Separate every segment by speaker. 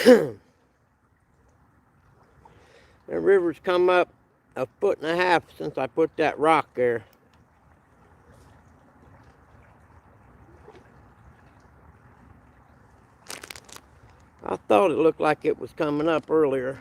Speaker 1: The river's come up 1.5 feet since I put that rock there. I thought it looked like it was coming up earlier.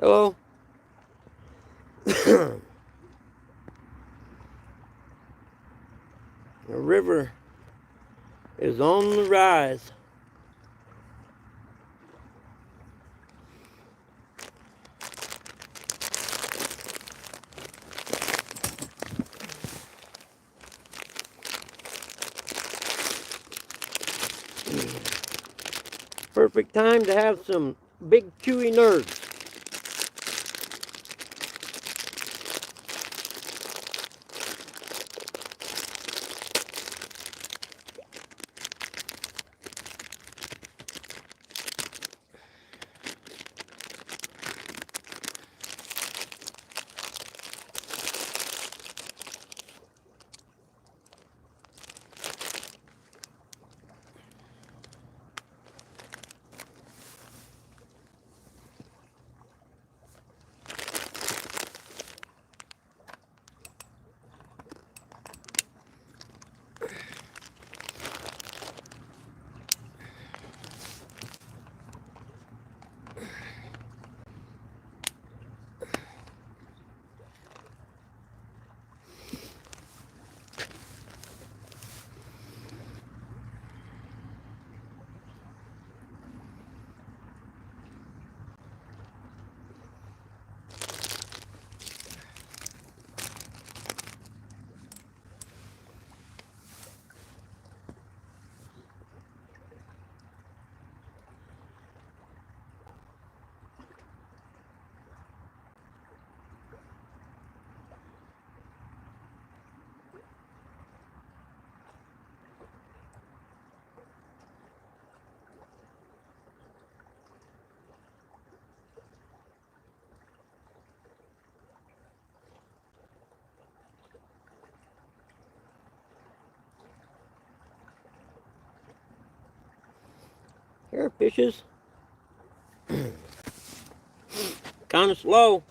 Speaker 1: Hello? The river is on the rise. Perfect time to have some big chewy nerds. Here, fishes. Kind of slow.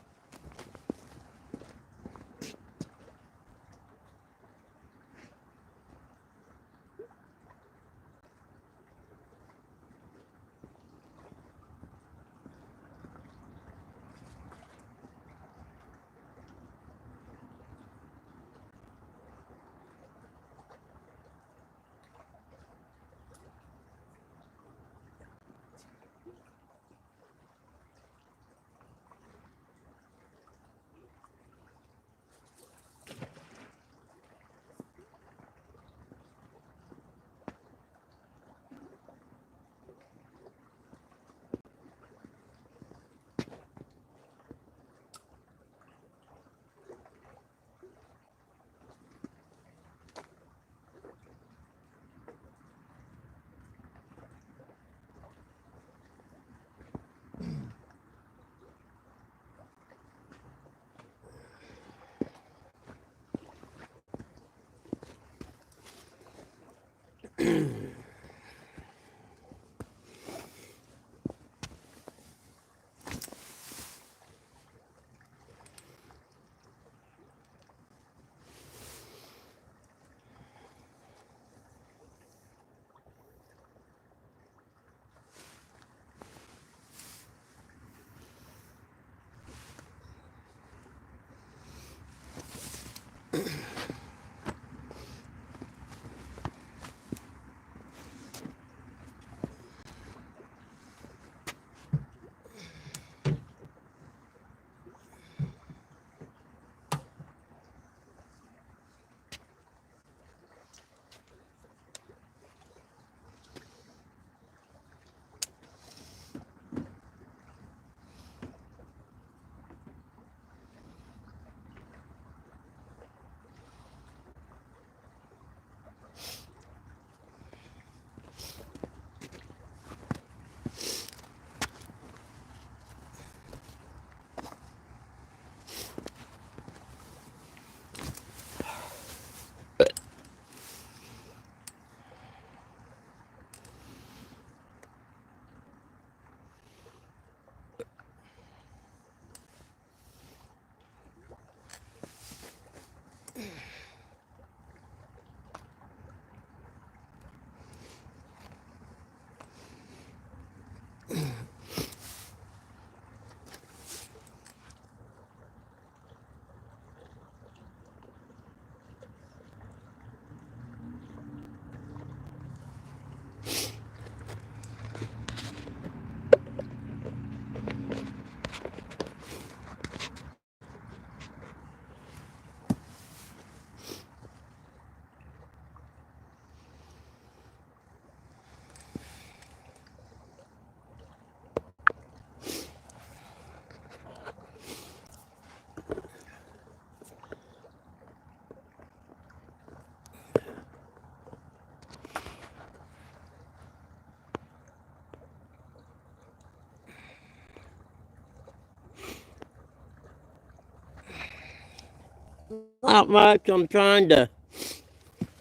Speaker 1: Not much. I'm trying to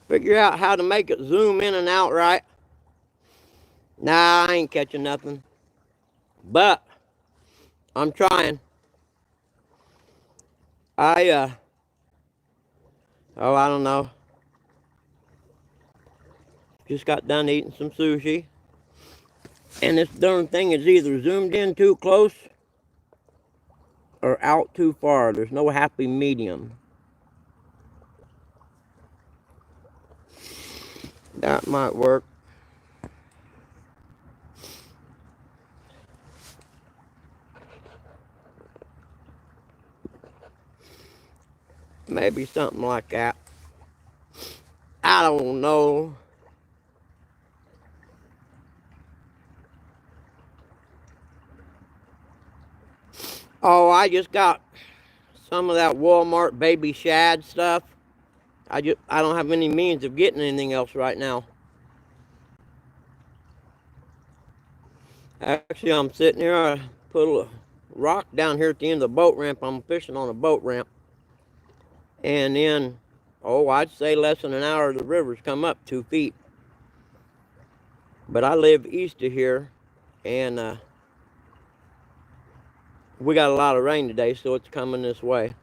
Speaker 1: figure out how to make it zoom in and out right. Nah, I ain't catching nothing. But I'm trying. I oh, I don't know. Just got done eating some sushi. And this darn thing is either zoomed in too close or out too far. There's no happy medium. That might work. Maybe something like that. I don't know. Oh, I just got some of that Walmart baby shad stuff. I don't have any means of getting anything else right now. Actually, I'm sitting here. I put a rock down here at the end of the boat ramp. I'm fishing on a boat ramp. And then, oh, I'd say less than an hour, the river's come up 2 feet. But I live east of here, and we got a lot of rain today, so it's coming this way.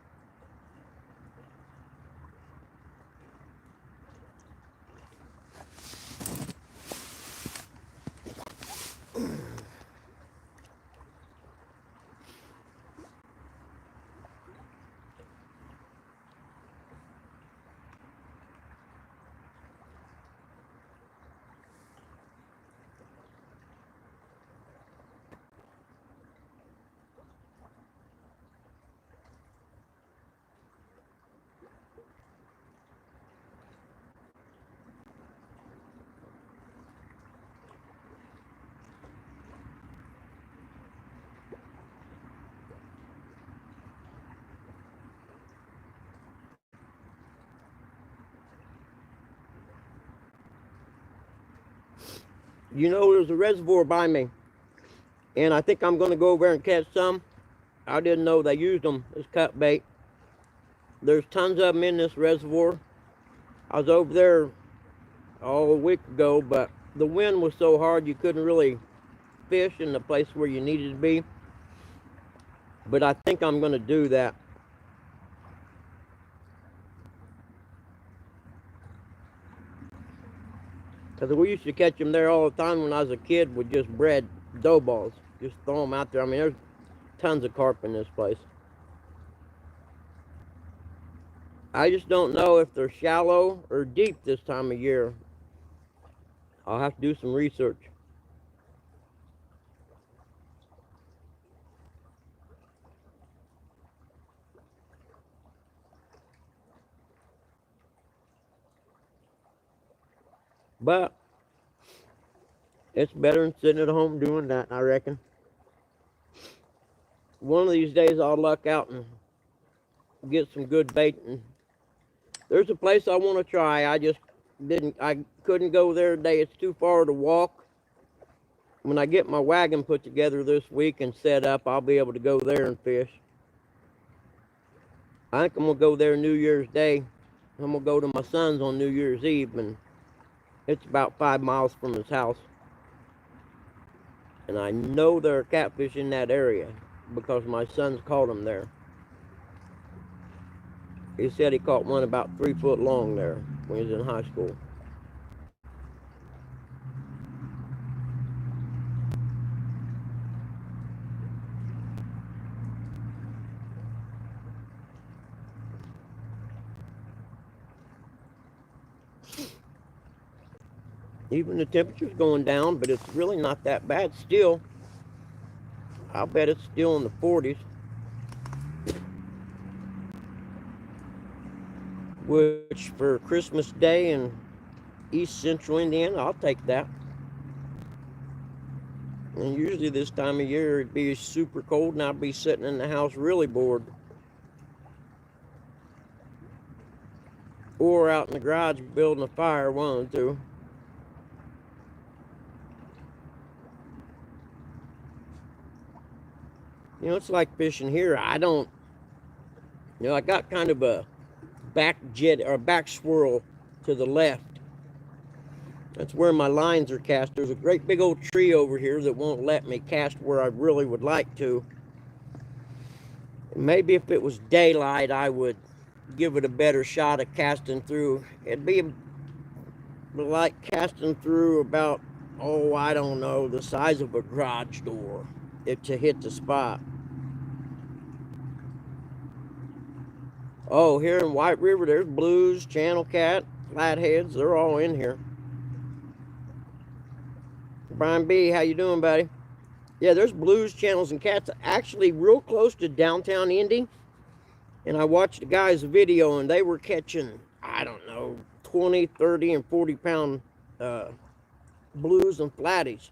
Speaker 1: You know, there's a reservoir by me, and I think I'm going to go over and catch some. I didn't know they used them as cut bait. There's tons of them in this reservoir. I was over there a week ago, but the wind was so hard you couldn't really fish in the place where you needed to be. But I think I'm going to do that. Because we used to catch them there all the time when I was a kid with just bred dough balls. Just throw them out there. I mean, there's tons of carp in this place. I just don't know if they're shallow or deep this time of year. I'll have to do some research. But it's better than sitting at home doing that, I reckon. One of these days I'll luck out and get some good bait. And there's a place I want to try. I couldn't go there today. It's too far to walk. When I get my wagon put together this week and set up, I'll be able to go there and fish. I think I'm going to go there New Year's Day. I'm going to go to my son's on New Year's Eve, and it's about 5 miles from his house. And I know there are catfish in that area because my son's caught them there. He said he caught one about 3 foot long there when he was in high school. Even the temperature's going down, but it's really not that bad still. I'll bet it's still in the 40s. Which for Christmas Day in East Central Indiana, I'll take that. And usually this time of year it'd be super cold and I'd be sitting in the house really bored. Or out in the garage building a fire, one of the two. You know, it's like fishing here. I got kind of a back jet or back swirl to the left. That's where my lines are cast. There's a great big old tree over here that won't let me cast where I really would like to. Maybe if it was daylight, I would give it a better shot of casting through. It'd be like casting through about, oh, I don't know, the size of a garage door to hit the spot. Oh, here in White River, there's blues, channel cat, flatheads. They're all in here. Brian B., how you doing, buddy? Yeah, there's blues, channels, and cats actually real close to downtown Indy. And I watched the guys' video, and they were catching, I don't know, 20, 30, and 40-pound blues and flatties.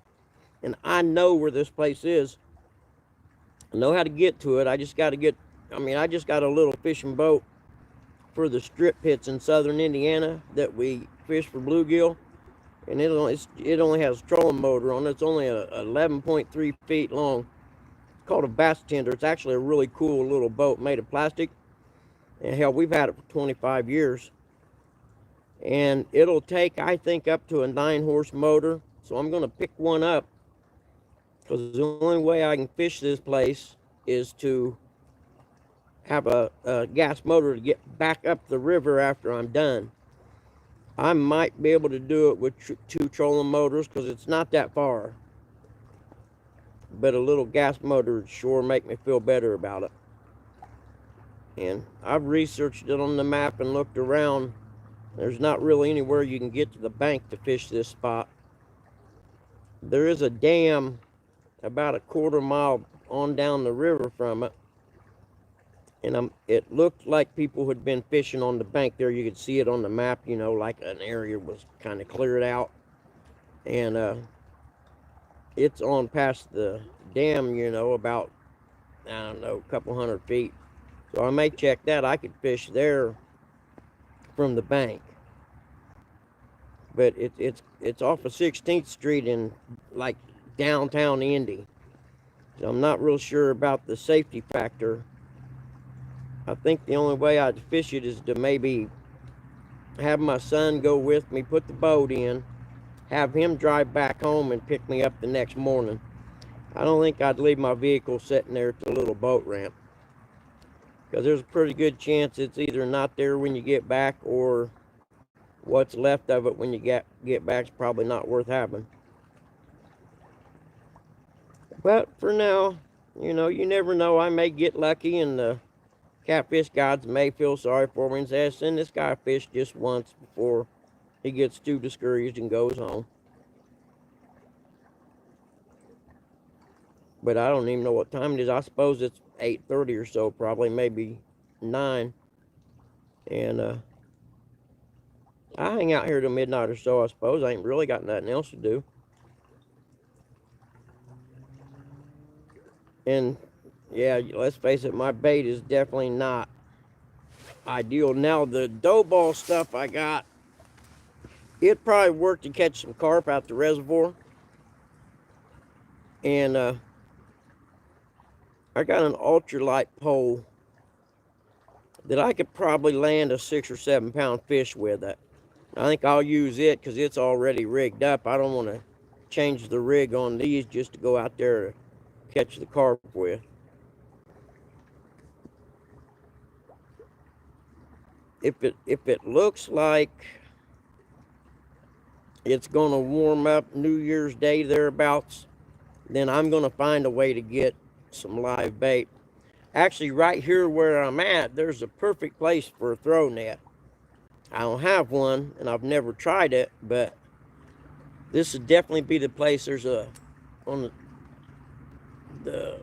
Speaker 1: And I know where this place is. I know how to get to it. I just got a little fishing boat for the strip pits in southern Indiana that we fish for bluegill. And it only has a trolling motor on it. It's only 11.3 feet long. It's called a bass tender. It's actually a really cool little boat made of plastic. And hell, we've had it for 25 years. And it'll take, I think, up to a 9-horse motor. So I'm going to pick one up, because the only way I can fish this place is to have a gas motor to get back up the river after I'm done. I might be able to do it with 2 trolling motors, because it's not that far. But a little gas motor would sure make me feel better about it. And I've researched it on the map and looked around. There's not really anywhere you can get to the bank to fish this spot. There is a dam about a quarter-mile on down the river from it. And it looked like people had been fishing on the bank there. You could see it on the map, you know, like an area was kind of cleared out. And it's on past the dam, you know, about, I don't know, a couple 100 feet. So I may check that. I could fish there from the bank. But it's off of 16th Street in, like, downtown Indy. So I'm not real sure about the safety factor. I think the only way I'd fish it is to maybe have my son go with me, put the boat in, have him drive back home and pick me up the next morning. I don't think I'd leave my vehicle sitting there at the little boat ramp, because there's a pretty good chance it's either not there when you get back, or what's left of it when you get back is probably not worth having. But for now, you know, you never know. I may get lucky, and the catfish gods may feel sorry for me and say, send this guy fish just once before he gets too discouraged and goes home. But I don't even know what time it is. I suppose it's 8:30 or so, probably, maybe 9. And I hang out here till midnight or so, I suppose. I ain't really got nothing else to do. And yeah, let's face it, my bait is definitely not ideal. Now, the dough ball stuff I got, it probably worked to catch some carp out the reservoir. And I got an ultralight pole that I could probably land a 6 or 7 pound fish with it. I think I'll use it because it's already rigged up. I don't want to change the rig on these just to go out there to catch the carp with. If it looks like it's going to warm up New Year's Day thereabouts, then I'm going to find a way to get some live bait. Actually, right here where I'm at, there's a perfect place for a throw net. I don't have one, and I've never tried it, but this would definitely be the place. There's on the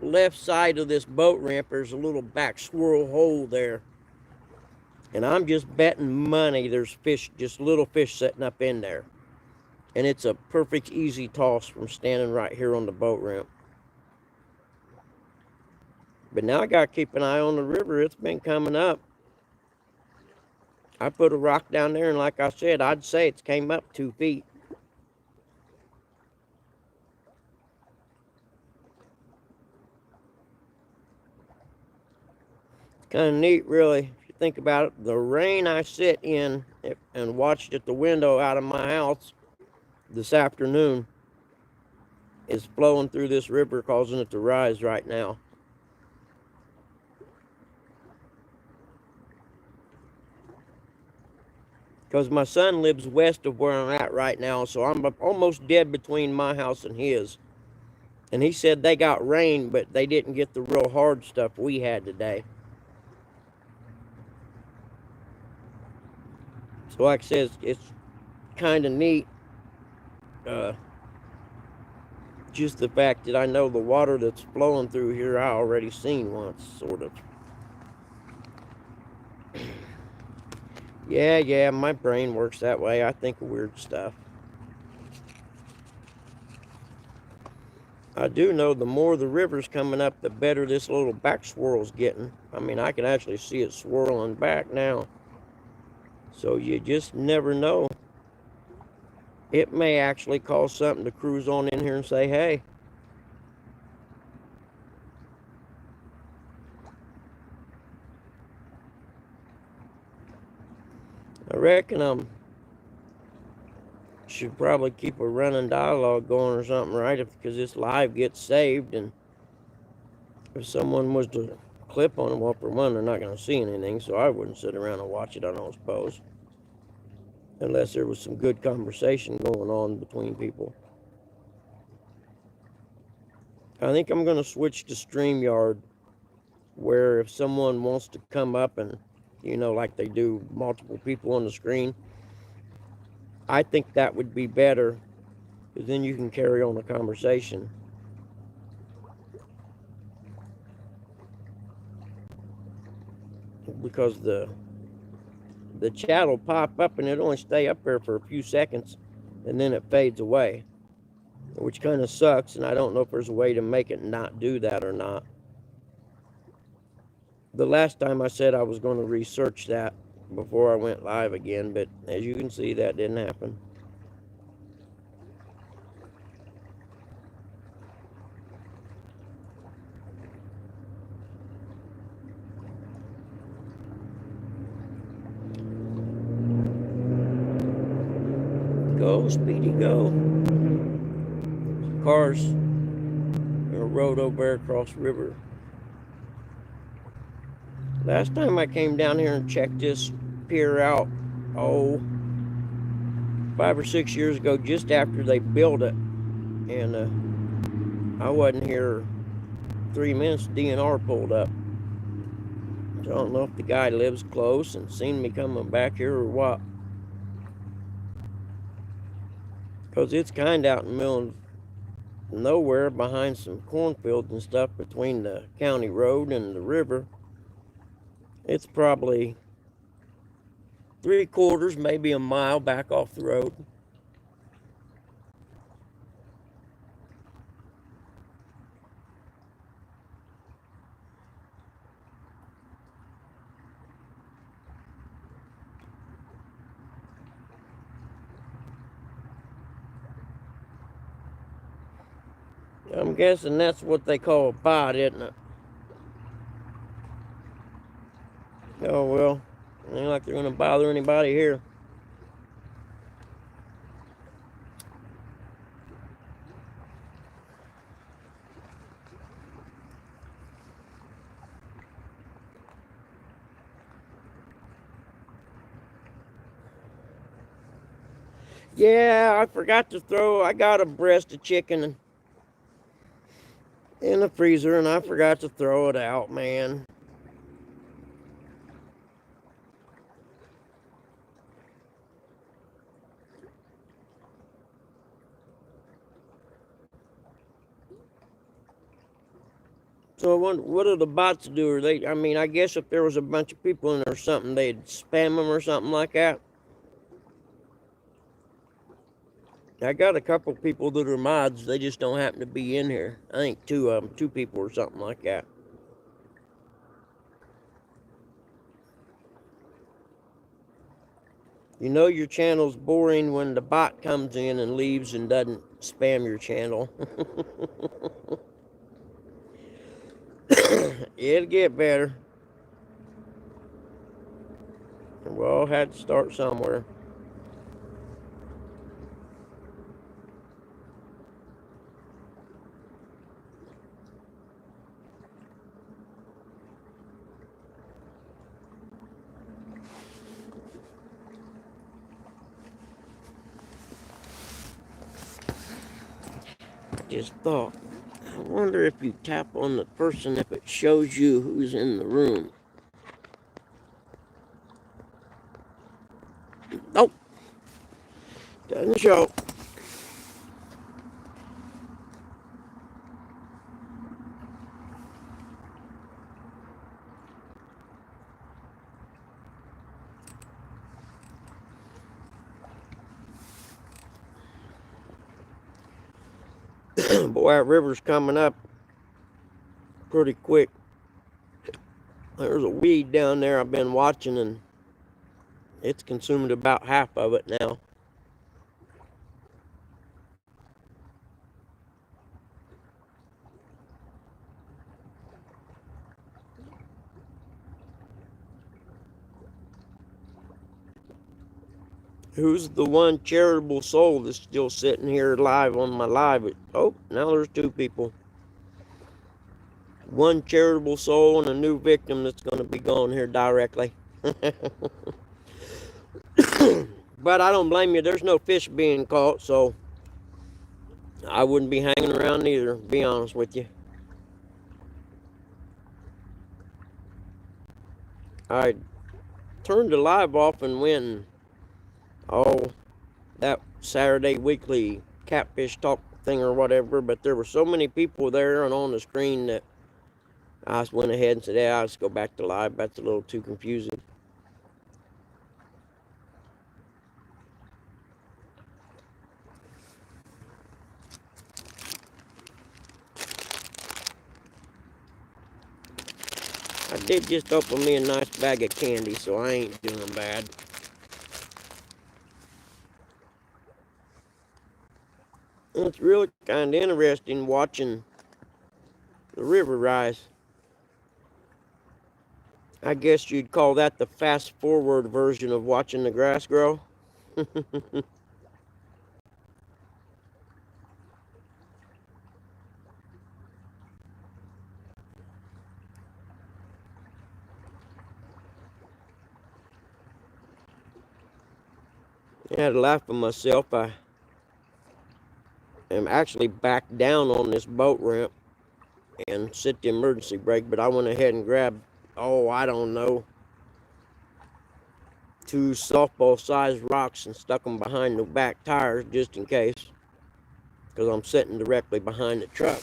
Speaker 1: left side of this boat ramp, there's a little back swirl hole there. And I'm just betting money there's fish, just little fish sitting up in there. And it's a perfect easy toss from standing right here on the boat ramp. But now I got to keep an eye on the river. It's been coming up. I put a rock down there, and like I said, I'd say it's came up 2 feet. It's kind of neat, really, if you think about it, the rain I sit in and watched at the window out of my house this afternoon is flowing through this river, causing it to rise right now. Because my son lives west of where I'm at right now, so I'm almost dead between my house and his. And he said they got rain, but they didn't get the real hard stuff we had today. So like I said, it's kind of neat. Just the fact that I know the water that's flowing through here I already seen once, sort of. Yeah, my brain works that way. I think of weird stuff. I do know the more the river's coming up, the better this little back swirl's getting. I mean, I can actually see it swirling back now. So you just never know. It may actually cause something to cruise on in here and say, hey. I reckon should probably keep a running dialogue going or something, right? Because this live gets saved, and if someone was to clip on them, well, for one, they're not going to see anything, so I wouldn't sit around and watch it, I don't suppose. Unless there was some good conversation going on between people. I think I'm going to switch to StreamYard, where if someone wants to come up and, you know, like they do multiple people on the screen, I think that would be better, because then you can carry on a conversation. Because the chat will pop up and it'll only stay up there for a few seconds and then it fades away, which kind of sucks, and I don't know if there's a way to make it not do that or not. The last time I said I was going to research that before I went live again, but as you can see, that didn't happen. Go, Speedy, go. Cars on a road over there across the river. Last time I came down here and checked this pier out, 5 or 6 years ago, just after they built it. And I wasn't here 3 minutes, DNR pulled up. So I don't know if the guy lives close and seen me coming back here or what. Because it's kind of out in the middle of nowhere behind some cornfields and stuff between the county road and the river. It's probably 3/4, maybe a mile back off the road. I'm guessing that's what they call a pot, isn't it? Oh well, ain't like they're gonna bother anybody here. Yeah, I forgot to throw, I got a breast of chicken in the freezer and I forgot to throw it out, man. So I wonder, what do the bots do? Are they, I mean, I guess if there was a bunch of people in there or something, they'd spam them or something like that. I got a couple people that are mods, they just don't happen to be in here. I think two people or something like that. You know your channel's boring when the bot comes in and leaves and doesn't spam your channel. It'll get better. We all had to start somewhere. Just thought, I wonder if you tap on the person if it shows you who's in the room. Nope. Doesn't show. Boy, that river's coming up pretty quick. There's a weed down there I've been watching, and it's consumed about half of it now. Who's the one charitable soul that's still sitting here live on my live? Oh, now there's two people. One charitable soul and a new victim that's going to be going here directly. But I don't blame you. There's no fish being caught, so I wouldn't be hanging around either, to be honest with you. I turned the live off and went and, that Saturday weekly catfish talk thing or whatever, but there were so many people there and on the screen that I just went ahead and said, yeah, I'll just go back to live. That's a little too confusing. I did just open me a nice bag of candy, so I ain't doing bad. It's really kind of interesting watching the river rise. I guess you'd call that the fast forward version of watching the grass grow. I had to laugh at myself. I am actually back down on this boat ramp and set the emergency brake, but I went ahead and grabbed, I don't know, 2 softball-sized rocks and stuck them behind the back tires just in case, because I'm sitting directly behind the truck.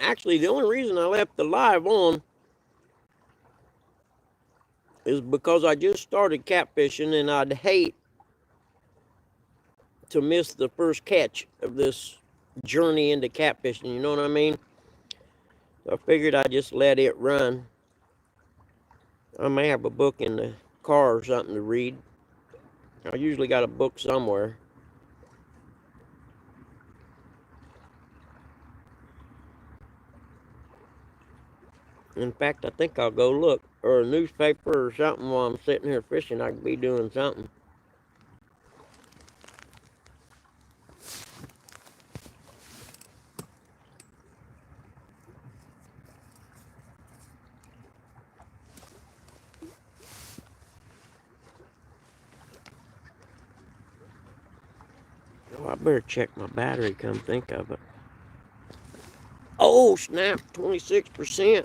Speaker 1: Actually, the only reason I left the live on is because I just started catfishing, and I'd hate to miss the first catch of this journey into catfishing, you know what I mean? So I figured I'd just let it run. I may have a book in the car or something to read. I usually got a book somewhere. In fact, I think I'll go look, or a newspaper or something while I'm sitting here fishing. I could be doing something. Oh, I better check my battery, come think of it. Oh, snap, 26%.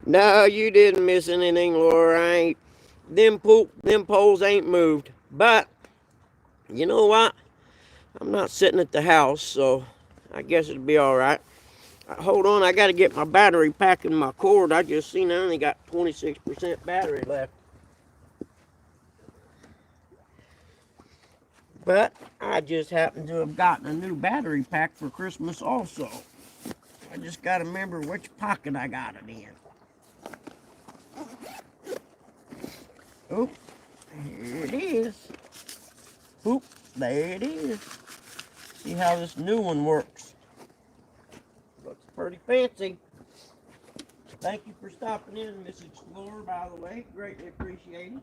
Speaker 1: No, you didn't miss anything, Laura. I ain't. Them poles ain't moved. But, you know what? I'm not sitting at the house, so I guess it'll be alright. Hold on, I got to get my battery pack in my cord. I just seen I only got 26% battery left. But I just happen to have gotten a new battery pack for Christmas also. I just got to remember which pocket I got it in. Oh, here it is. Oop, there it is. See how this new one works. Looks pretty fancy. Thank you for stopping in, Miss Explorer, by the way. Greatly appreciated.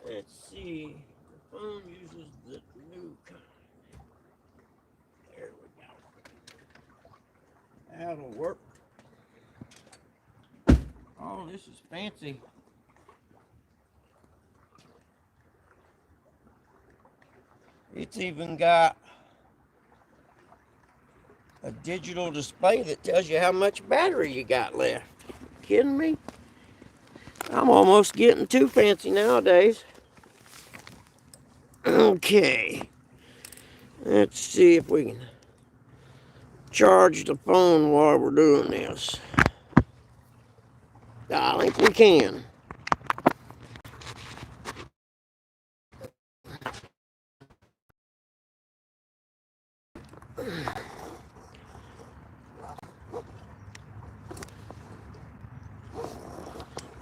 Speaker 1: Let's see. The phone uses the new kind. There we go. That'll work. Oh, this is fancy. It's even got a digital display that tells you how much battery you got left. You kidding me? I'm almost getting too fancy nowadays. Okay. Let's see if we can charge the phone while we're doing this. I think we can.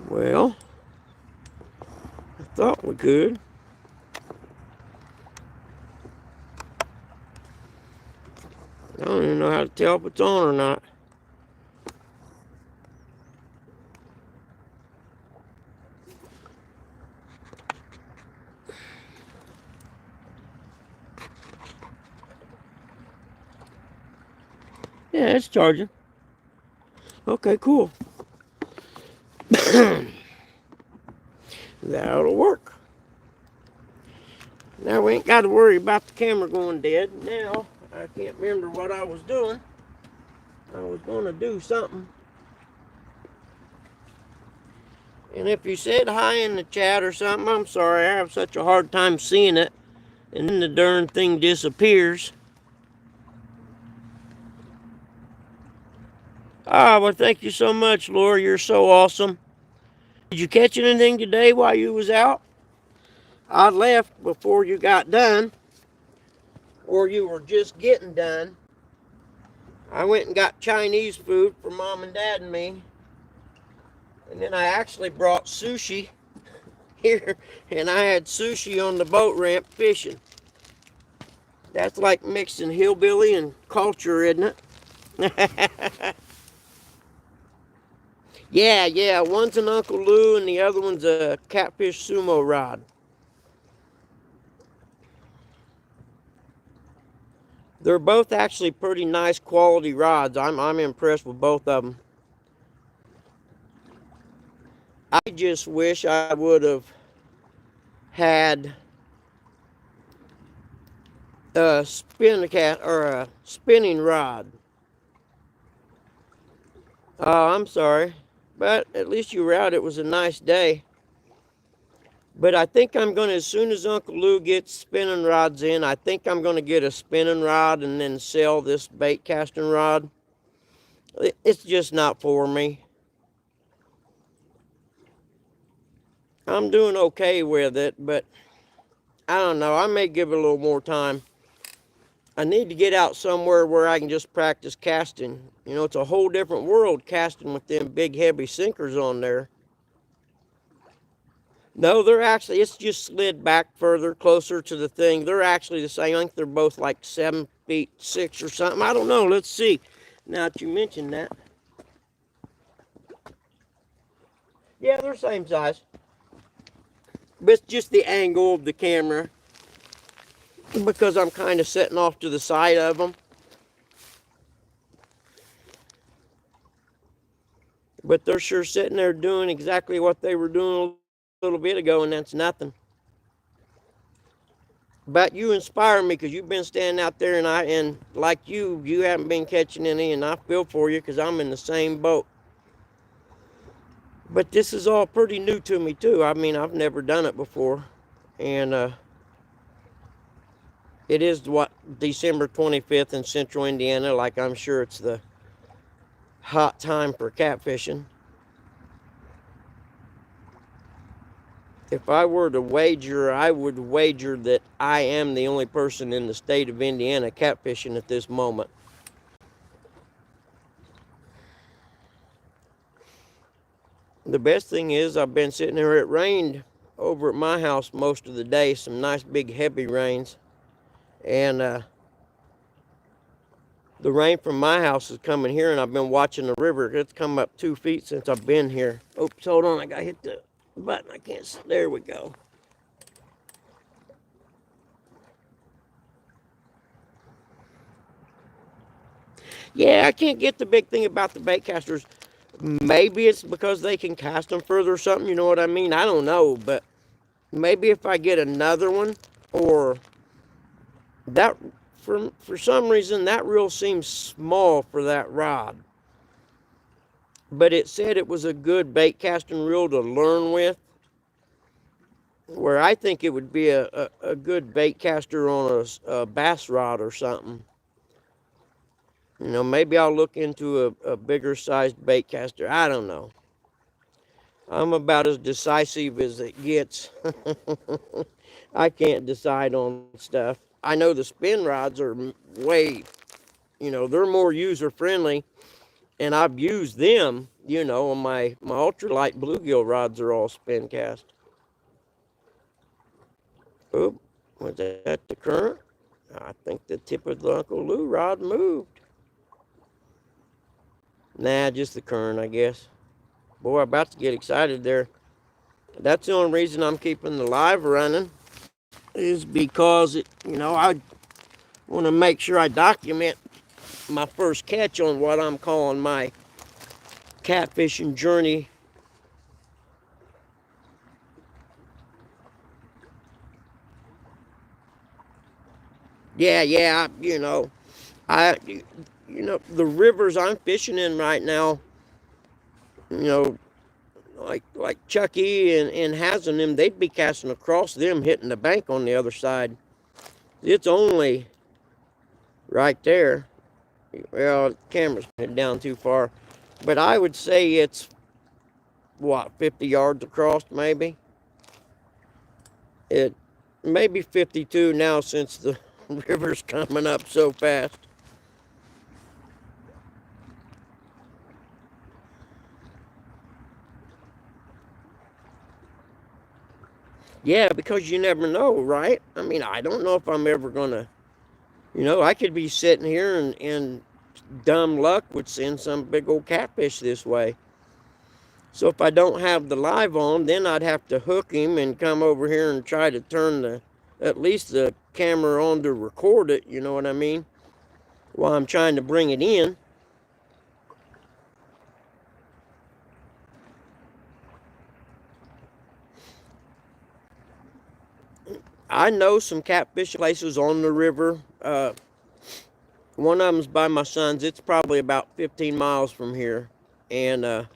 Speaker 1: Well, I thought we could. I don't even know how to tell if it's on or not. Yeah, it's charging. Okay, cool. That'll work. Now we ain't got to worry about the camera going dead. Now, I can't remember what I was doing. I was going to do something. And if you said hi in the chat or something, I'm sorry. I have such a hard time seeing it. And then the darn thing disappears. Ah, well, thank you so much, Laura. You're so awesome. Did you catch anything today while you was out? I left before you got done. Or you were just getting done. I went and got Chinese food for Mom and Dad and me. And then I actually brought sushi here. And I had sushi on the boat ramp fishing. That's like mixing hillbilly and culture, isn't it? Yeah. One's an Uncle Lou and the other one's a catfish sumo rod. They're both actually pretty nice quality rods. I'm impressed with both of them. I just wish I would have had a spinning rod. Oh, I'm sorry. But at least you were out. It was a nice day. But I think I'm going to, as soon as Uncle Lou gets spinning rods in, I think I'm going to get a spinning rod and then sell this bait casting rod. It's just not for me. I'm doing okay with it, but I don't know. I may give it a little more time. I need to get out somewhere where I can just practice casting. You know, it's a whole different world casting with them big heavy sinkers on there. No, they're actually, it's just slid back further, closer to the thing. They're actually the same. I think they're both like 7 feet 6 or something. I don't know. Let's see. Now that you mentioned that. Yeah, they're same size. But it's just the angle of the camera. Because I'm kind of sitting off to the side of them. But they're sure sitting there doing exactly what they were doing a little bit ago, and that's nothing. But you inspire me because you've been standing out there, and like you haven't been catching any, and I feel for you because I'm in the same boat. But this is all pretty new to me too. I mean, I've never done it before, and It is what, December 25th in central Indiana, like I'm sure it's the hot time for catfishing. If I were to wager, I would wager that I am the only person in the state of Indiana catfishing at this moment. The best thing is I've been sitting here, it rained over at my house most of the day, some nice big heavy rains. And the rain from my house is coming here, and I've been watching the river. It's come up 2 feet since I've been here. Oops, hold on, I gotta hit the button. I can't, there we go. Yeah, I can't get the big thing about the bait casters. Maybe it's because they can cast them further or something, you know what I mean? I don't know, but maybe if I get another one, or that, for some reason, that reel seems small for that rod. But it said it was a good bait casting reel to learn with, where I think it would be a good bait caster on a bass rod or something. You know, maybe I'll look into a bigger sized bait caster. I don't know. I'm about as decisive as it gets. I can't decide on stuff. I know the spin rods are way, you know, they're more user friendly, and I've used them, you know, on my ultralight bluegill rods are all spin cast. Oop, was that the current? I think the tip of the Uncle Lou rod moved. Nah, just the current, I guess. Boy, I'm about to get excited there. That's the only reason I'm keeping the live running, is because, you know, I want to make sure I document my first catch on what I'm calling my catfishing journey. Yeah, you know, you know, the rivers I'm fishing in right now, you know, like Chucky and Hazen them, they'd be casting across them, hitting the bank on the other side. It's only right there. Well, the camera's down too far, but I would say it's, what, 50 yards across, maybe. It maybe 52 now, since the river's coming up so fast. Yeah, because you never know, right? I mean, I don't know if I'm ever gonna, you know, I could be sitting here and dumb luck would send some big old catfish this way. So if I don't have the live on, then I'd have to hook him and come over here and try to turn at least the camera on to record it, you know what I mean? While I'm trying to bring it in. I know some catfish places on the river. One of them's by my son's. It's probably about 15 miles from here. And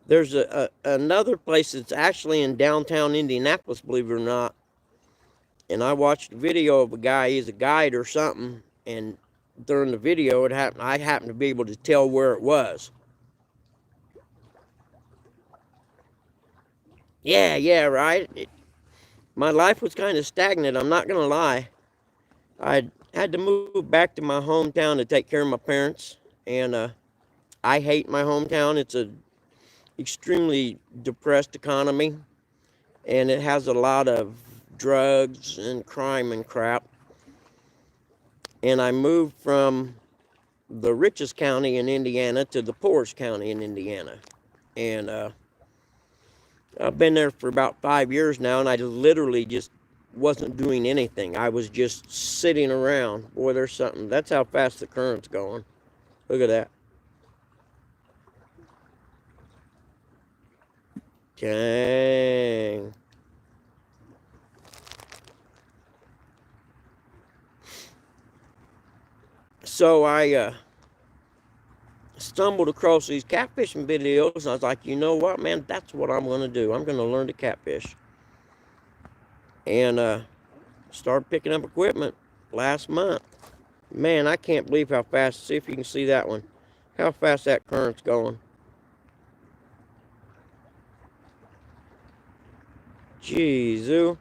Speaker 1: there's another place that's actually in downtown Indianapolis, believe it or not. And I watched a video of a guy, he's a guide or something, and during the video I happened to be able to tell where it was. Yeah, right? My life was kind of stagnant, I'm not going to lie. I had to move back to my hometown to take care of my parents, and I hate my hometown. It's a extremely depressed economy, and it has a lot of drugs and crime and crap. And I moved from the richest county in Indiana to the poorest county in Indiana. And I've been there for about 5 years now, and I literally just wasn't doing anything. I was just sitting around. Boy, there's something. That's how fast the current's going. Look at that. Dang. So I stumbled across these catfishing videos, and I was like, you know what, man, that's what I'm going to do. I'm going to learn to catfish. And started picking up equipment last month. Man, I can't believe how fast. See if you can see that one. How fast that current's going. Jeez.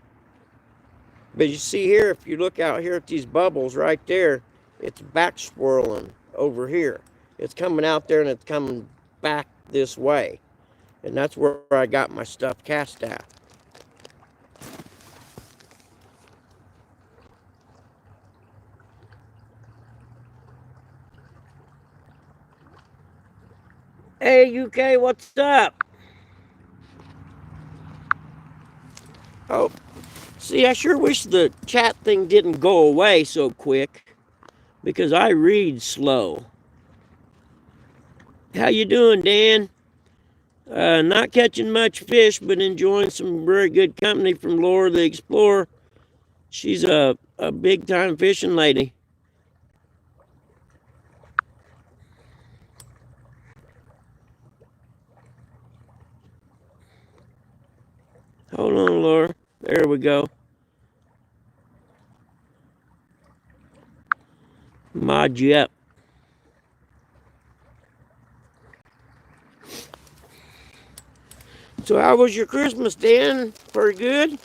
Speaker 1: But you see here, if you look out here at these bubbles right there, it's back swirling over here. It's coming out there and it's coming back this way. And that's where I got my stuff cast at. Hey, UK, what's up? Oh, see, I sure wish the chat thing didn't go away so quick, because I read slow. How you doing, Dan? Not catching much fish, but enjoying some very good company from Laura the Explorer. She's a big-time fishing lady. Hold on, Laura. There we go. Mod you up. So how was your Christmas, Dan? Pretty good?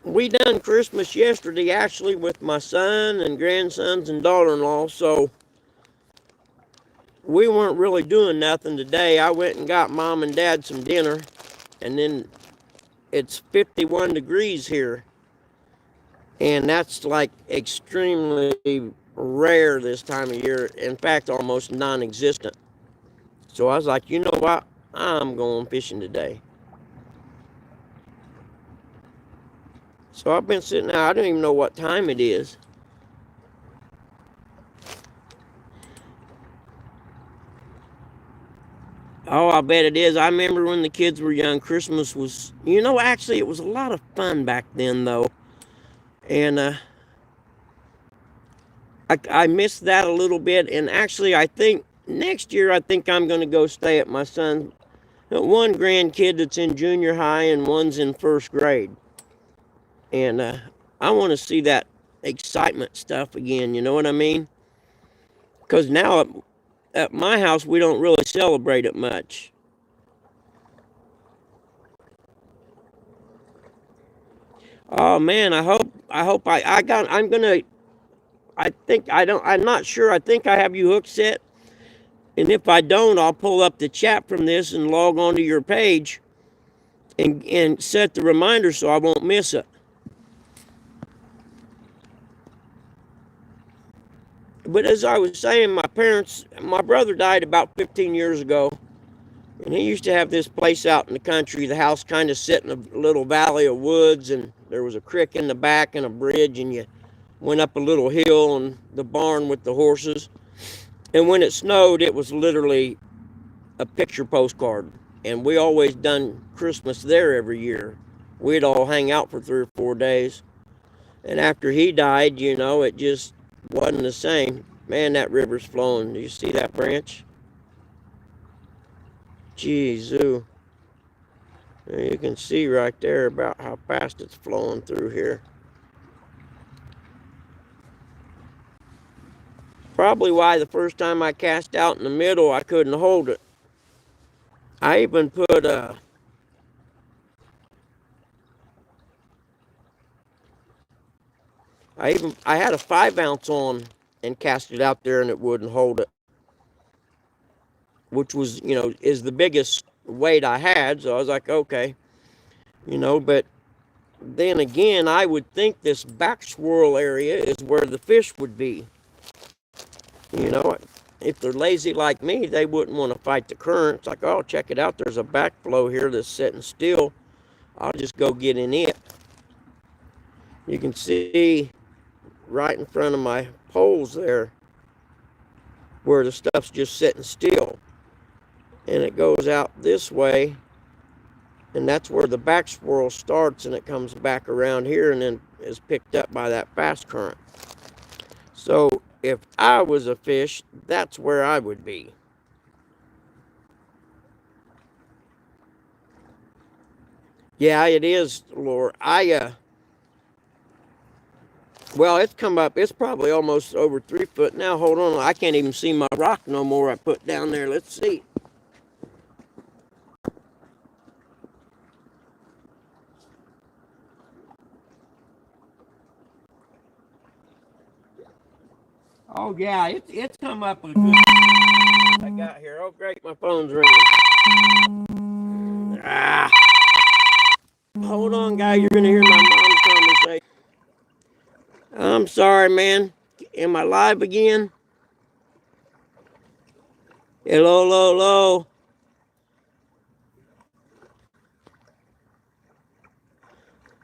Speaker 1: We done Christmas yesterday, actually, with my son and grandsons and daughter-in-law, so we weren't really doing nothing today. I went and got Mom and Dad some dinner, and then it's 51 degrees here, and that's like extremely rare this time of year. In fact, almost non-existent. So I was like, you know what? I'm going fishing today. So I've been sitting out. I don't even know what time it is. Oh, I bet it is. I remember when the kids were young, Christmas was, actually it was a lot of fun back then, though. And I missed that a little bit. And actually, I think next year, I think I'm going to go stay at my son's. One grandkid that's in junior high and one's in first grade. And I want to see that excitement stuff again, you know what I mean? Because now at my house, we don't really celebrate it much. Oh man, I'm not sure. I think I have you hook set. And if I don't, I'll pull up the chat from this and log onto your page and set the reminder so I won't miss it. But as I was saying, my brother died about 15 years ago. And he used to have this place out in the country. The house kind of sit in a little valley of woods, and there was a creek in the back and a bridge, and you went up a little hill and the barn with the horses. And when it snowed, it was literally a picture postcard. And we always done Christmas there every year. We'd all hang out for 3 or 4 days. And after he died, it just wasn't the same. Man, that river's flowing. Do you see that branch? Geez, you can see right there about how fast it's flowing through here. Probably why the first time I cast out in the middle, I couldn't hold it. I even put I had a 5-ounce on and cast it out there and it wouldn't hold it. Which was, is the biggest weight I had. So I was like, okay, but then again, I would think this back swirl area is where the fish would be. If they're lazy like me, they wouldn't want to fight the current. It's like, oh, check it out. There's a backflow here that's sitting still. I'll just go get in it. You can see right in front of my poles there where the stuff's just sitting still. And it goes out this way. And that's where the back swirl starts, and it comes back around here and then is picked up by that fast current. So if I was a fish, that's where I would be. Yeah, it is, Laura. Well, it's come up. It's probably almost over 3 foot now. Hold on. I can't even see my rock no more I put down there. Let's see. Oh, yeah. It's come up a good I got here. Oh, great. My phone's ringing. Ah. Hold on, guy. You're going to hear my mom's conversation. I'm sorry, man. Am I live again? Hello, hello, hello.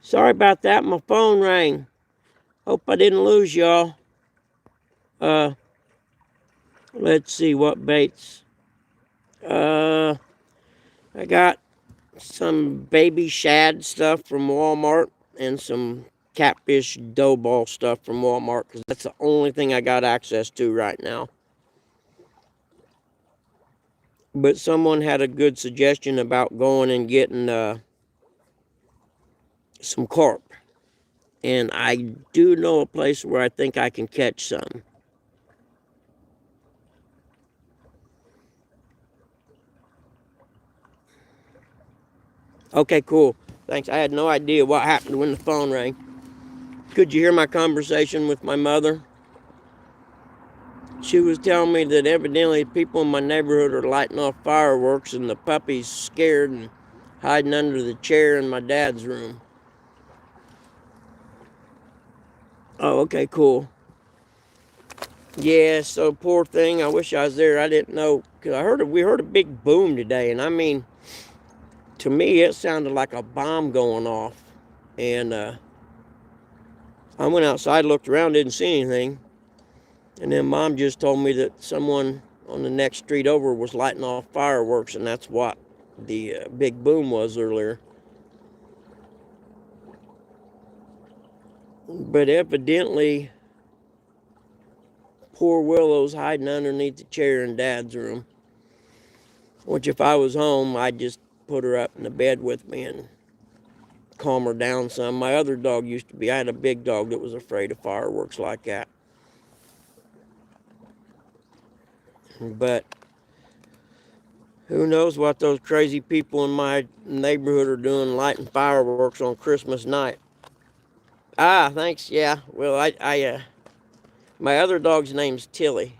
Speaker 1: Sorry about that. My phone rang. Hope I didn't lose y'all. Let's see what baits. I got some baby shad stuff from Walmart and some catfish dough ball stuff from Walmart because that's the only thing I got access to right now. But someone had a good suggestion about going and getting some carp. And I do know a place where I think I can catch some. Okay, cool. Thanks. I had no idea what happened when the phone rang. Could you hear my conversation with my mother? She was telling me that evidently people in my neighborhood are lighting off fireworks and the puppy's scared and hiding under the chair in my dad's room. Oh, okay, cool. Yeah, so poor thing. I wish I was there. I didn't know because we heard a big boom today, and I mean, to me, it sounded like a bomb going off. And I went outside, looked around, didn't see anything, and then Mom just told me that someone on the next street over was lighting off fireworks, and that's what the big boom was earlier. But evidently, poor Willow's hiding underneath the chair in Dad's room. Which, if I was home, I'd just put her up in the bed with me and calm her down some. My other dog I had a big dog that was afraid of fireworks like that. But who knows what those crazy people in my neighborhood are doing lighting fireworks on Christmas night. Ah, thanks. Yeah. Well, my other dog's name's Tilly.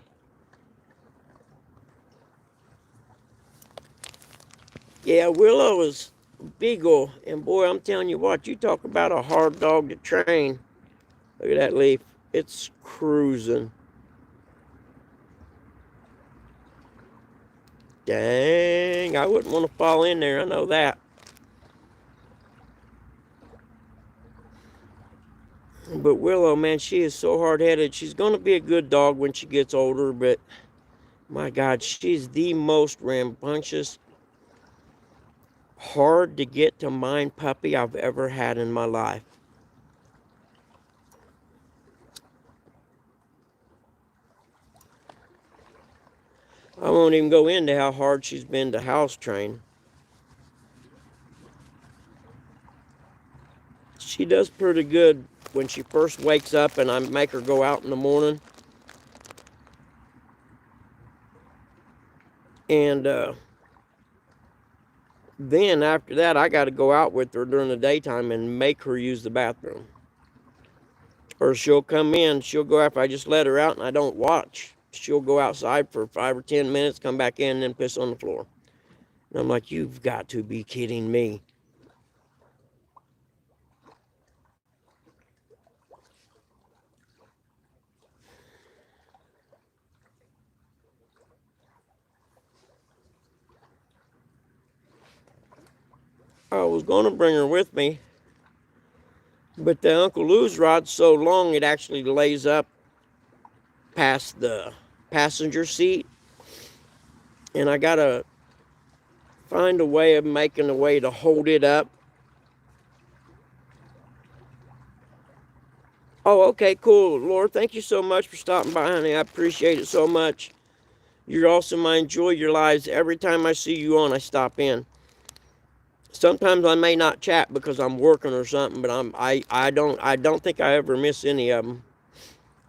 Speaker 1: Yeah, Willow is Beagle, and boy, I'm telling you what, you talk about a hard dog to train. Look at that leaf. It's cruising. Dang, I wouldn't want to fall in there, I know that. But Willow, man, she is so hard-headed. She's going to be a good dog when she gets older, but my God, she's the most rambunctious, hard to get to mind puppy I've ever had in my life. I won't even go into how hard she's been to house train. She does pretty good when she first wakes up and I make her go out in the morning. And then after that, I got to go out with her during the daytime and make her use the bathroom. Or she'll come in, she'll go after I just let her out and I don't watch. She'll go outside for 5 or 10 minutes, come back in, and then piss on the floor. And I'm like, you've got to be kidding me. I was going to bring her with me, but the Uncle Lou's rod's so long it actually lays up past the passenger seat. And I got to find a way of making a way to hold it up. Oh, okay, cool. Laura, thank you so much for stopping by, honey. I appreciate it so much. You're awesome. I enjoy your lives. Every time I see you on, I stop in. Sometimes I may not chat because I'm working or something, but I don't think I ever miss any of them.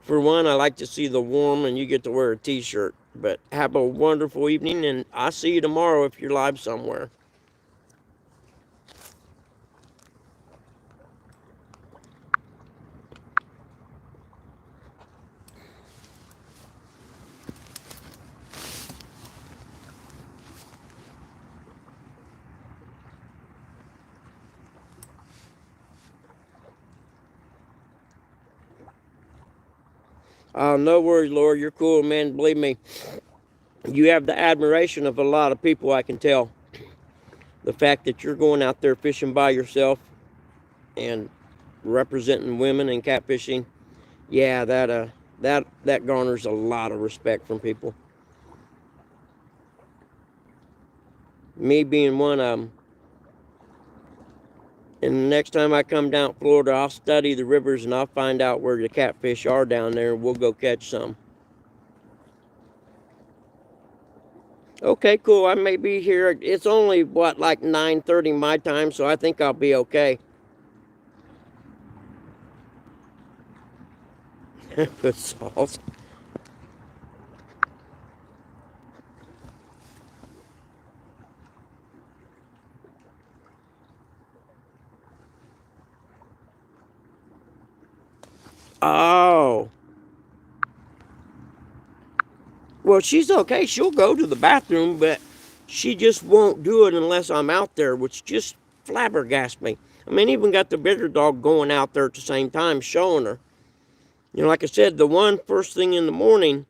Speaker 1: For one, I like to see the warm and you get to wear a t-shirt. But have a wonderful evening, and I'll see you tomorrow if you're live somewhere. No worries, Laura. You're cool, man. Believe me, you have the admiration of a lot of people, I can tell. The fact that you're going out there fishing by yourself and representing women and catfishing, yeah, that garners a lot of respect from people. Me being one of them. And the next time I come down to Florida, I'll study the rivers and I'll find out where the catfish are down there, and we'll go catch some. Okay, cool. I may be here. It's only, what, like 9:30 my time, so I think I'll be okay. Put salt. Oh. Well, she's okay. She'll go to the bathroom, but she just won't do it unless I'm out there, which just flabbergasts me. I mean, even got the bigger dog going out there at the same time, showing her. You know, like I said, the one first thing in the morning,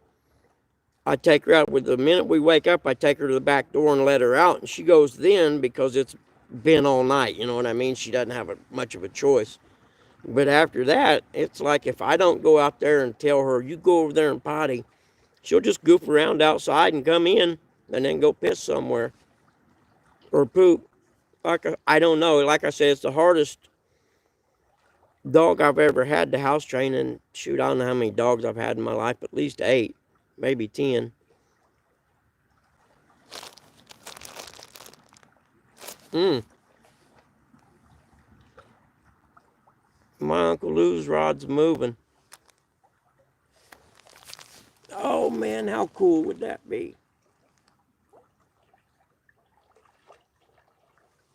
Speaker 1: I take her out. With the minute we wake up, I take her to the back door and let her out, and she goes then because it's been all night. You know what I mean? She doesn't have much of a choice. But after that, it's like if I don't go out there and tell her, you go over there and potty, she'll just goof around outside and come in and then go piss somewhere or poop. Like I don't know. Like I said, it's the hardest dog I've ever had to house train. And shoot, I don't know how many dogs I've had in my life. At least 8, maybe 10. My Uncle Lou's rod's moving. Oh man, how cool would that be?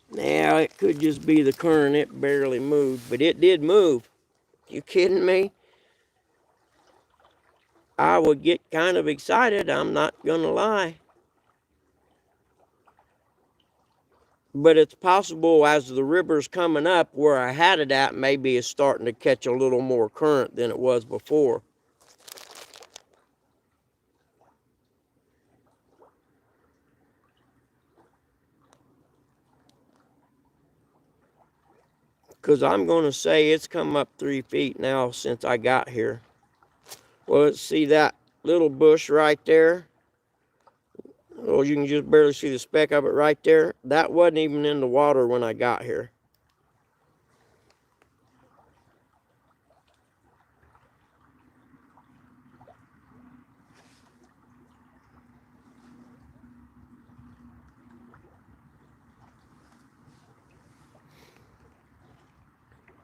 Speaker 1: Now, it could just be the current. It barely moved, but it did move. You kidding me? I would get kind of excited, I'm not gonna lie. But it's possible as the river's coming up, where I had it at maybe is starting to catch a little more current than it was before. Because I'm going to say it's come up 3 feet now since I got here. Well, let's see that little bush right there. Oh, you can just barely see the speck of it right there. That wasn't even in the water when I got here.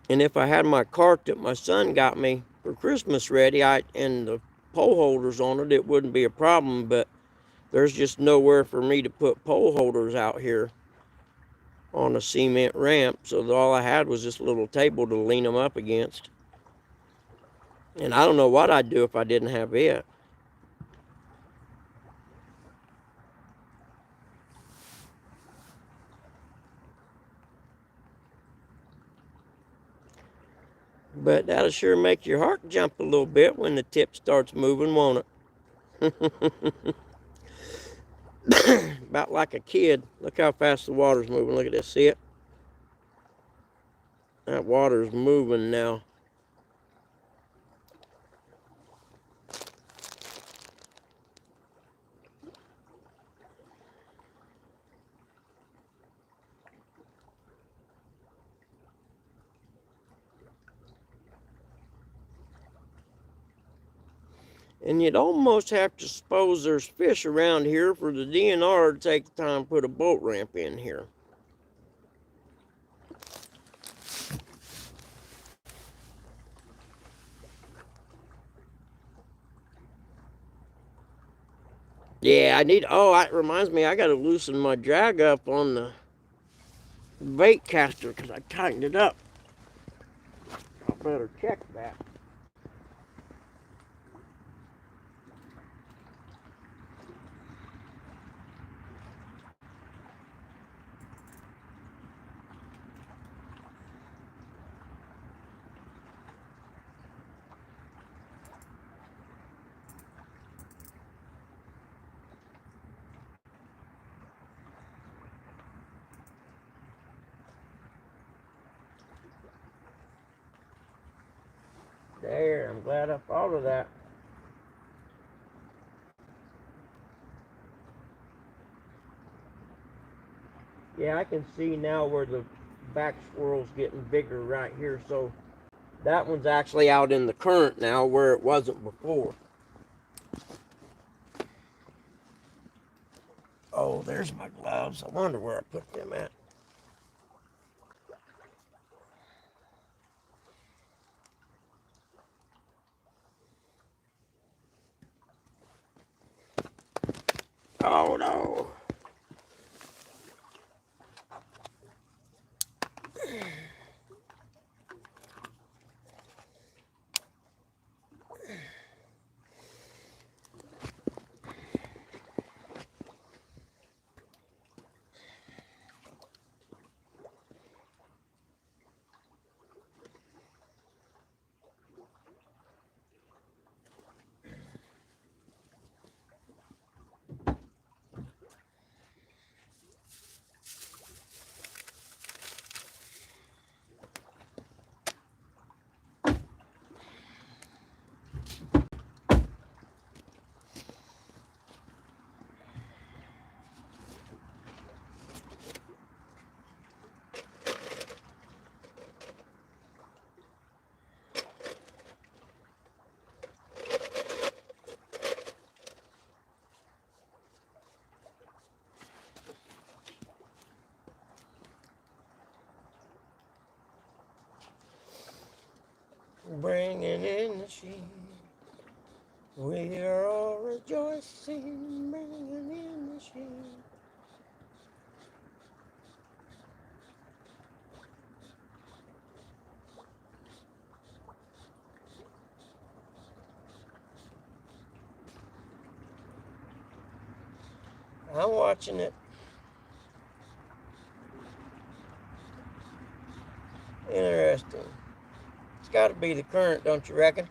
Speaker 1: And if I had my cart that my son got me for Christmas ready, and the pole holders on it, it wouldn't be a problem. But there's just nowhere for me to put pole holders out here on a cement ramp. So all I had was this little table to lean them up against. And I don't know what I'd do if I didn't have it. But that'll sure make your heart jump a little bit when the tip starts moving, won't it? About like a kid. Look how fast the water's moving. Look at this. See it? That water's moving now. And you'd almost have to suppose there's fish around here for the DNR to take the time to put a boat ramp in here. Yeah, I need. Oh, it reminds me, I got to loosen my drag up on the bait caster because I tightened it up. I better check that. There, I'm glad I thought of that. Yeah, I can see now where the back swirl's getting bigger right here. So that one's actually out in the current now where it wasn't before. Oh, there's my gloves. I wonder where I put them at. Oh no. Bringing in the sheep. We are all rejoicing, bringing in the sheep. I'm watching it. Interesting. It's got to be the current, don't you reckon?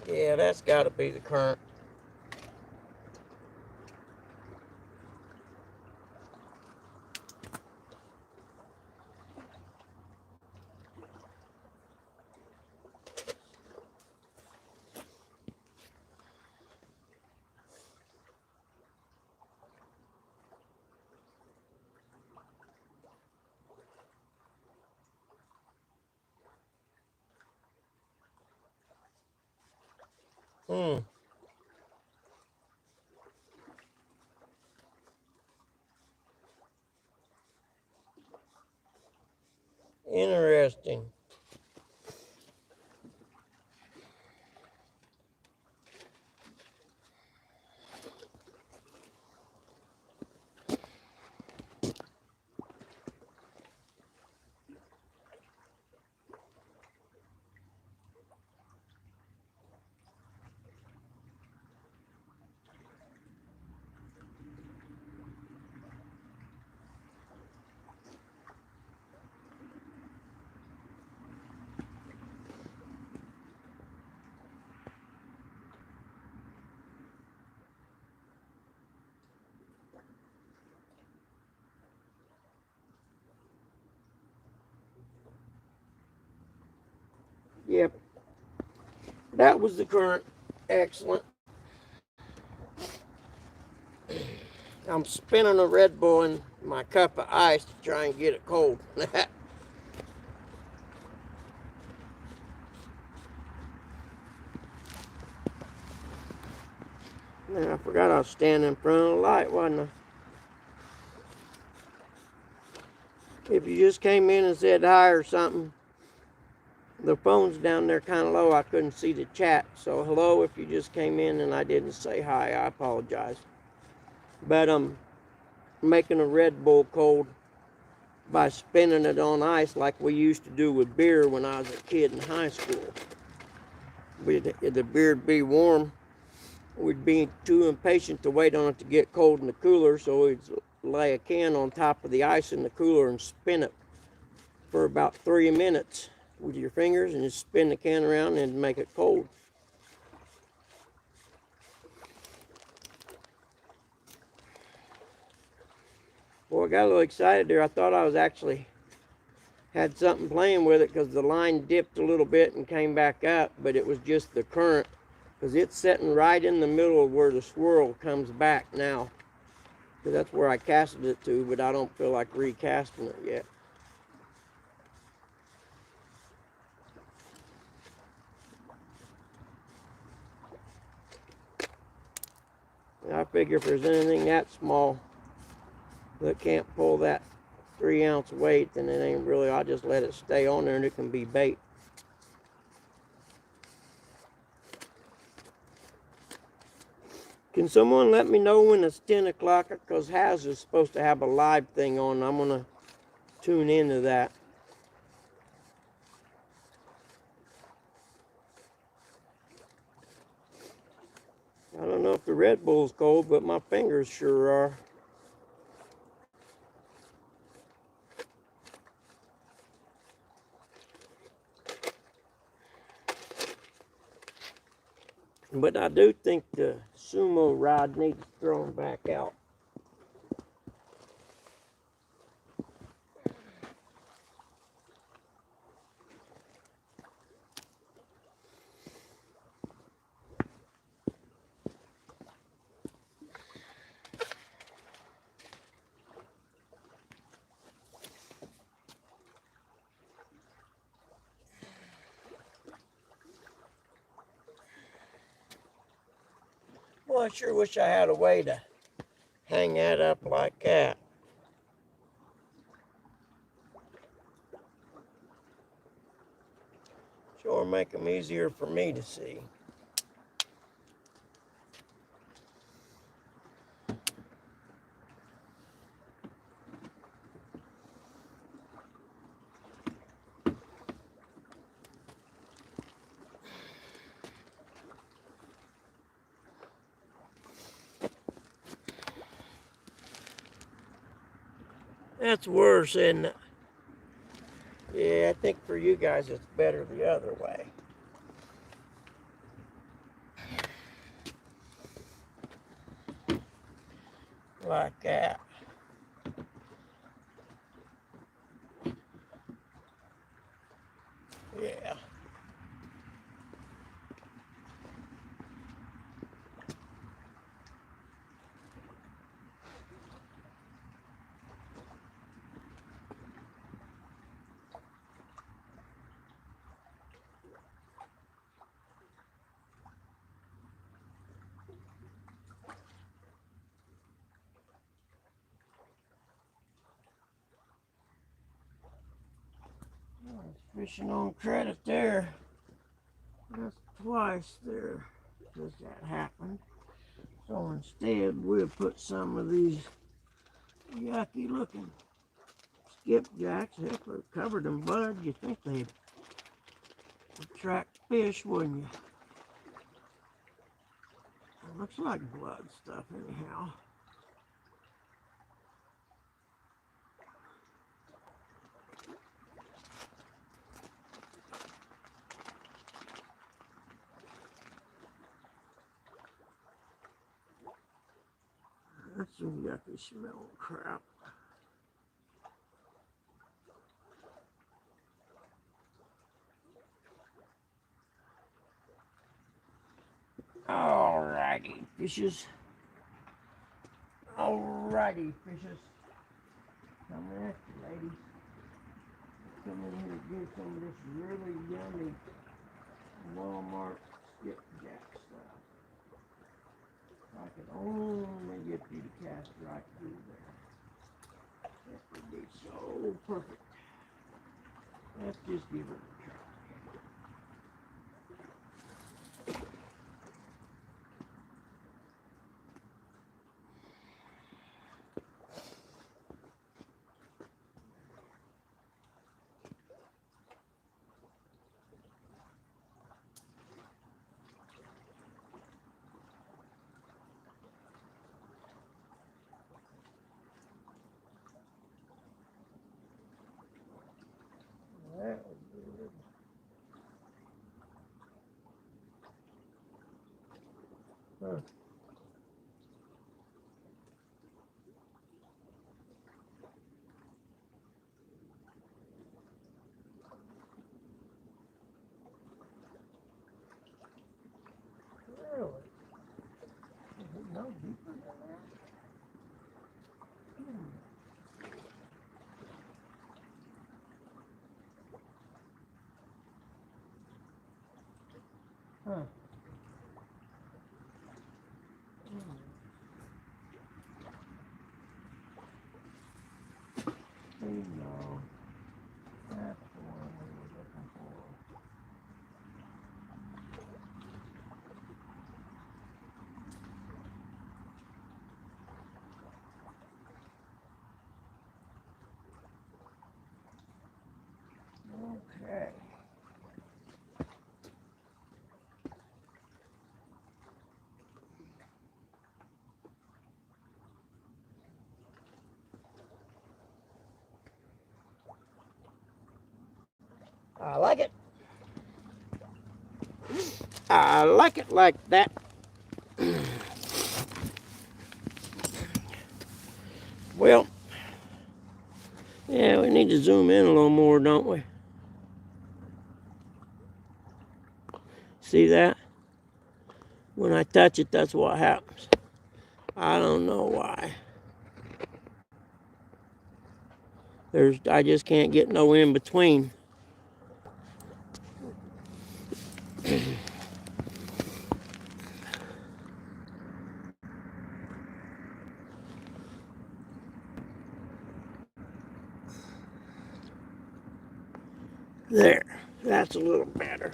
Speaker 1: Yeah, that's got to be the current. Hmm. Interesting. Yep, that was the current. Excellent. I'm spinning a Red Bull in my cup of ice to try and get it cold. Now, I forgot I was standing in front of the light, wasn't I? If you just came in and said hi or something, the phone's down there kind of low. I couldn't see the chat. So hello if you just came in and I didn't say hi. I apologize. But I'm making a Red Bull cold by spinning it on ice like we used to do with beer when I was a kid in high school. If the beer would be warm, we'd be too impatient to wait on it to get cold in the cooler, so we'd lay a can on top of the ice in the cooler and spin it for about 3 minutes with your fingers and just spin the can around and make it cold. Boy, I got a little excited there. I thought I was actually had something playing with it because the line dipped a little bit and came back up, but it was just the current because it's sitting right in the middle of where the swirl comes back now. Because that's where I casted it to, but I don't feel like recasting it yet. I figure if there's anything that small that can't pull that 3-ounce weight, then it ain't really, I'll just let it stay on there and it can be bait. Can someone let me know when it's 10 o'clock? Because Haz is supposed to have a live thing on. I'm going to tune into that. I don't know if the Red Bull's cold, but my fingers sure are. But I do think the sumo rod needs thrown back out. Well, I sure wish I had a way to hang that up like that. Sure make them easier for me to see. That's worse, isn't it? Yeah, I think for you guys it's better the other way. Like that. Yeah. Fishing on credit there. That's twice there does that happen. So instead we'll put some of these yucky looking skipjacks. If they're covered in blood, you think they'd attract fish, wouldn't you? It looks like blood stuff anyhow. That's some yucky smelling crap. Alrighty, fishes. Alrighty, fishes. Coming at you, ladies. Come in here and get some of this really yummy Walmart skipjack stuff. I could only get you to cast right through there. That would be so perfect. Let's just give it a try. That was good. Huh. Really? Is it no deeper than that? Huh. There you go. That's the one we were looking for. Okay. I like it. I like it like that. Well, yeah, we need to zoom in a little more, don't we? See that? When I touch it, that's what happens. I don't know why. I just can't get no in between. There, that's a little better.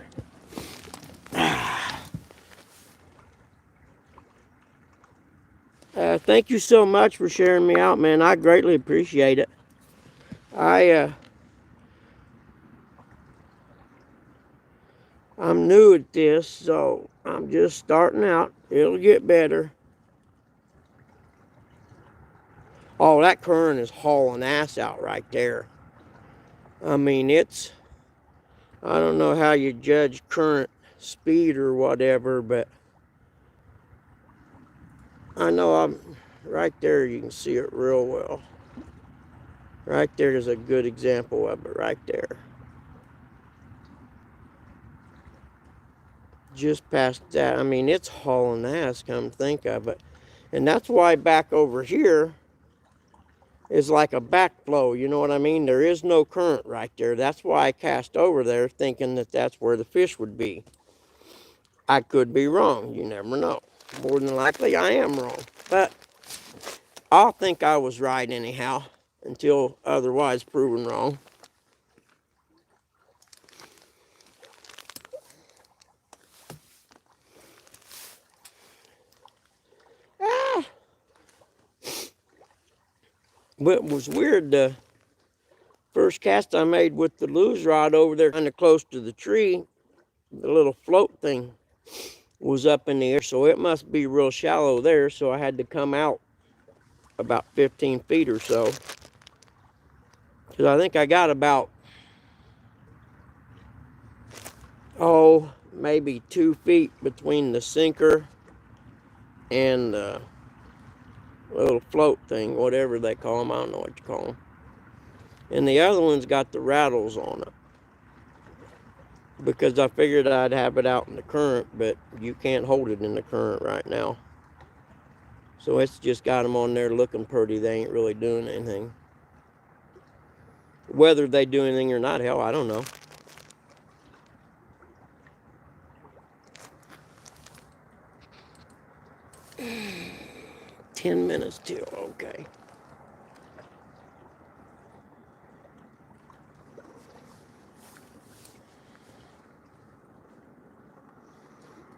Speaker 1: Thank you so much for sharing me out, man. I greatly appreciate it. I'm new at this, so I'm just starting out. It'll get better. Oh, that current is hauling ass out right there. I mean, I don't know how you judge current speed or whatever, but I know I'm right there. You can see it real well. Right there is a good example of it right there. Just past that, I mean, it's hauling ass, come to think of it. And that's why back over here is like a backflow, you know what I mean? There is no current right there. That's why I cast over there thinking that that's where the fish would be. I could be wrong, you never know. More than likely I am wrong, but I'll think I was right anyhow until otherwise proven wrong. Ah, but it was weird, the first cast I made with the lose rod over there kind of close to the tree, the little float thing was up in the air, so it must be real shallow there, so I had to come out about 15 feet or so, because I think I got about, maybe 2 feet between the sinker and the little float thing, whatever they call them. I don't know what you call them. And the other one's got the rattles on it, because I figured I'd have it out in the current, but you can't hold it in the current right now. So it's just got them on there looking pretty. They ain't really doing anything. Whether they do anything or not, hell, I don't know. 10 minutes till, okay.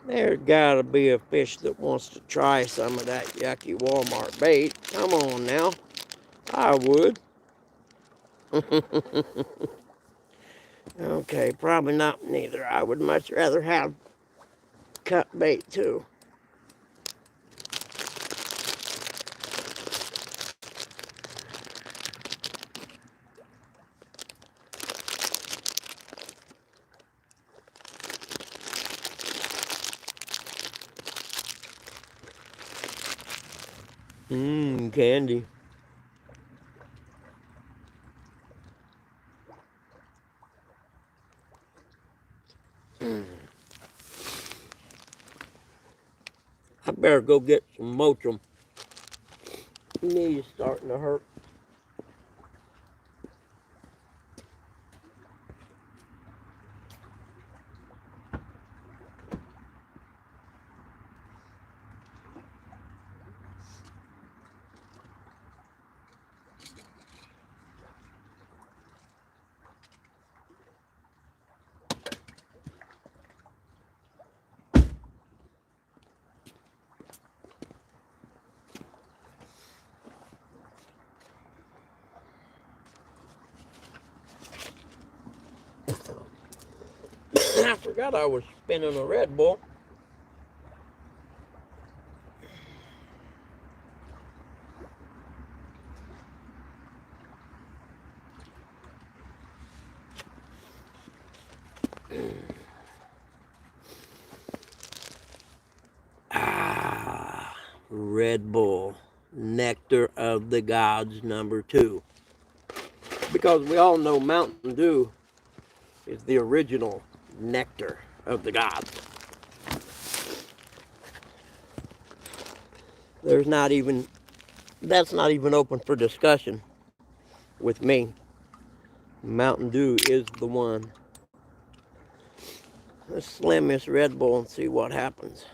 Speaker 1: There's gotta be a fish that wants to try some of that yucky Walmart bait. Come on now. I would. Okay, probably not neither. I would much rather have cut bait too. Candy. I better go get some Motrin. Knees starting to hurt. I forgot I was spinning a Red Bull. Red Bull, Nectar of the Gods #2. Because we all know Mountain Dew is the original nectar of the gods. That's not even open for discussion with me. Mountain Dew is the one. Let's slam this Red Bull and see what happens.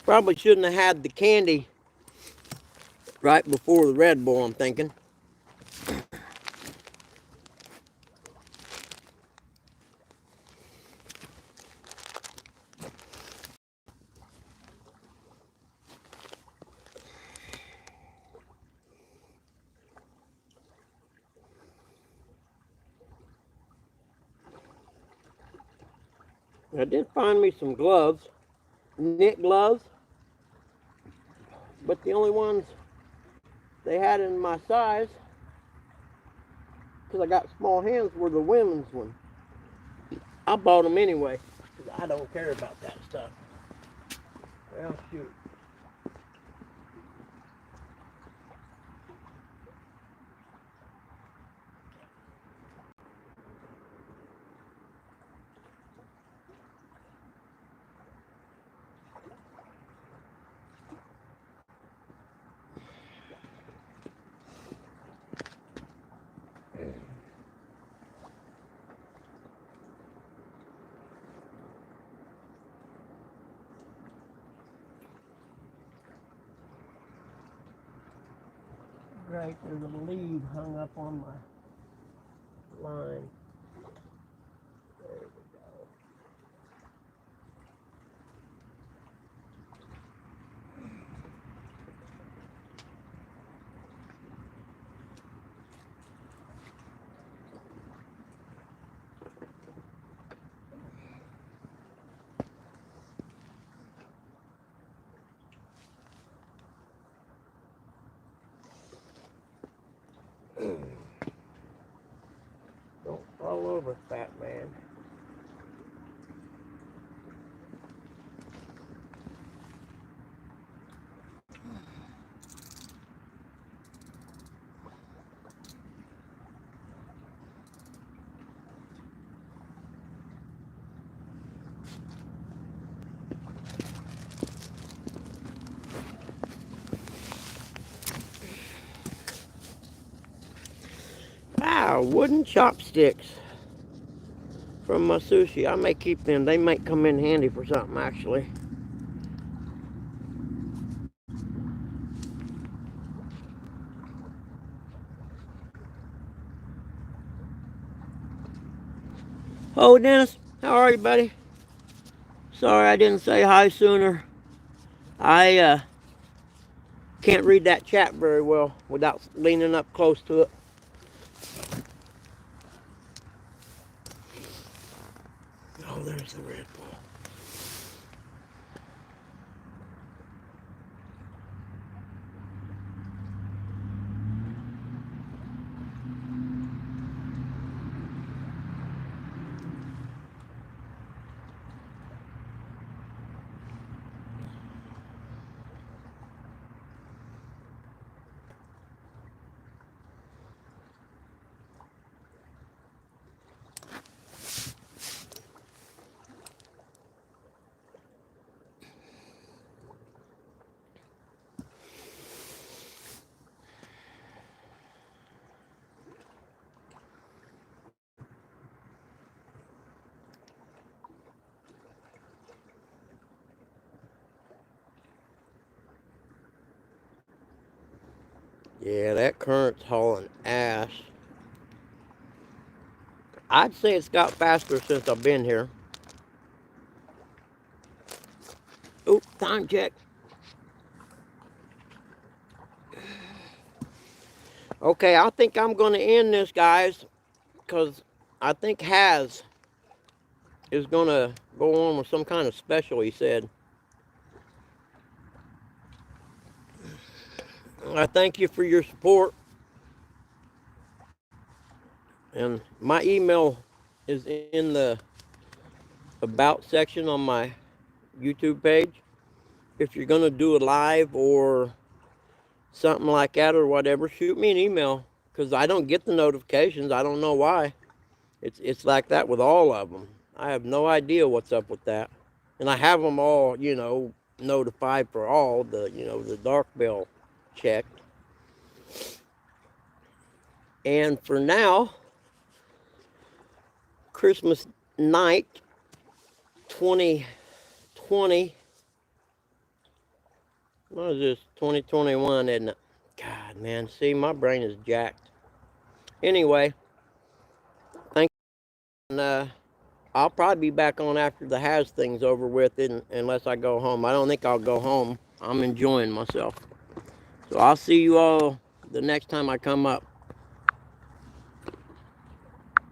Speaker 1: Probably shouldn't have had the candy right before the Red Bull, I'm thinking. I did find me some gloves, knit gloves, but the only ones they had in my size, because I got small hands, were the women's one. I bought them anyway, because I don't care about that stuff. Well, shoot. Right, there's a lead hung up on my line. There we go. Don't fall over, fat man. wooden chopsticks from my sushi. I may keep them. They might come in handy for something, actually. Oh, Dennis, how are you, buddy? Sorry I didn't say hi sooner. I can't read that chat very well without leaning up close to it. Oh, there's the Red Bull. Yeah, that current's hauling ass. I'd say it's got faster since I've been here. Oh, time check. Okay, I think I'm going to end this, guys, because I think Haz is going to go on with some kind of special, he said. I thank you for your support. And my email is in the About section on my YouTube page. If you're going to do a live or something like that or whatever, shoot me an email, because I don't get the notifications. I don't know why. It's like that with all of them. I have no idea what's up with that. And I have them all, notified for all the, the dark bell checked. And for now, Christmas night 2020, what is this, 2021, isn't it? God, man, see, my brain is jacked. Anyway, thank you. And I'll probably be back on after the Haz thing's over with, unless I go home. I don't think I'll go home. I'm enjoying myself. So I'll see you all the next time I come up.